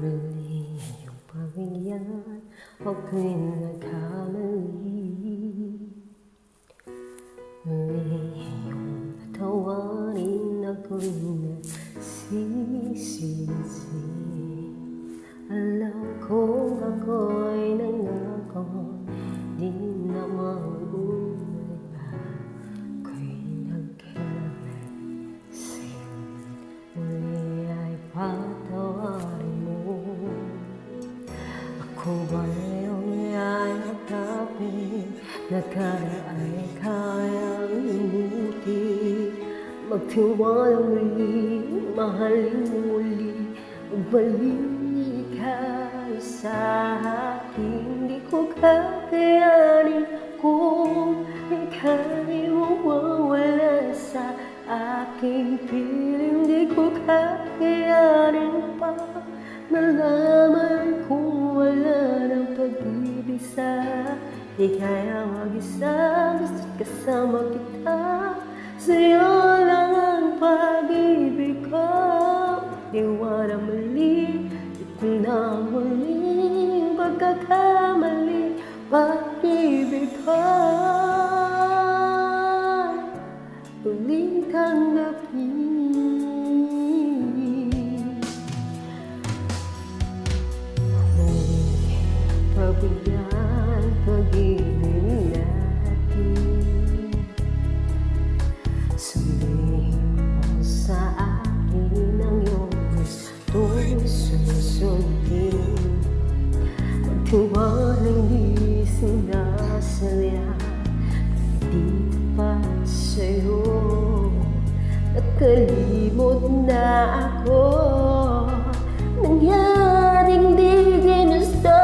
Muli iyong pamilyan, ako'y nagkamali. Muli iyong patawarin, ako'y nagsisisi. Alam kong ako'y nangako, di na mauulit pa. Ako'y nagkamali. Muli ay patawarin mo. Ako ba'y iyong yakapin, nakaraan ay kayang limuti. Magtiwala muli, mahalin muli, magbalik ka sa akin. Di ko kakayanin kung ika'y mawawala sa aking piling. Di ko kakayanin pa nalaman kung wala ng pag-ibig sa di kaya mag-isa. Gusto't kasama kita, sa'yo lang ang pag-ibig ko. Iwala muli, ito na ang muling pagkakamali. Pag-ibig ko muling tanggapin. Pagbigyan, pag-ibig natin. Sabihin mo sa akin ang iyong gustong susundin. Magtiwalang di sinasalya, dito pa sa'yo. Nakalimot na ako, nangyaring di ginusto.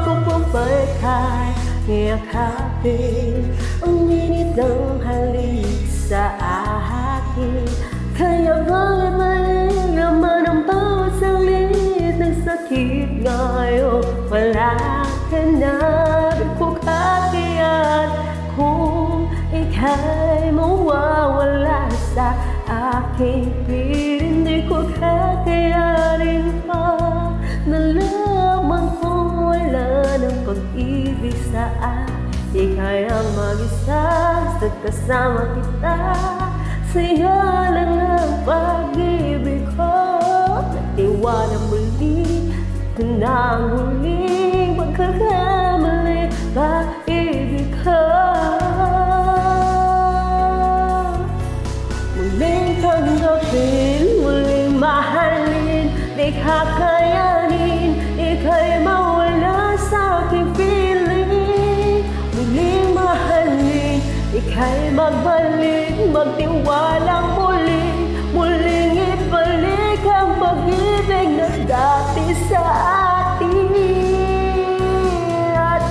Kung pabay ka'y yakapin, ang init ng halik sa akin. Kaya bakit mali naman ang bawat salit ng sakit ngayon? Wala ka na, di ko kakayanan kung ika'y mawawala sa aking piling. Di ko kakayanin pa nalaman kung wala ng pag-ibig sa akin. Ika'y ang mag-isa, gusto't kasama kita, sa'yo lang ang pag-ibig ko. Natiwala muli, ito na ang huling pagkakamali. Pag-ibig ko muling tanggapin, muling mahalin. Di kakayanin, ika'y mawala sa aking piling. Muling mahalin, ika'y magbalik, magtiwalang muling, muling ibalik ang pag-ibig na dati sa atin. At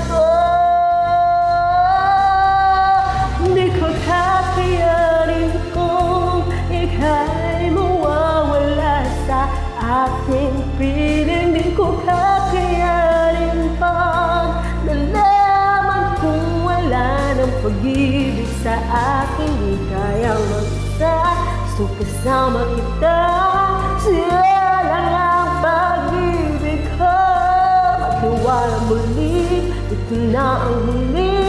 di ko kakayanin kung ika'y mawawala sa aking piling. Di ko kakayanin pag nalaman kung wala ng pag-ibig sa akin. Di kayang mag-isa, gusto kasama kita, siya lang ang pag-ibig ko. Magtiwala muli, ito na ang huli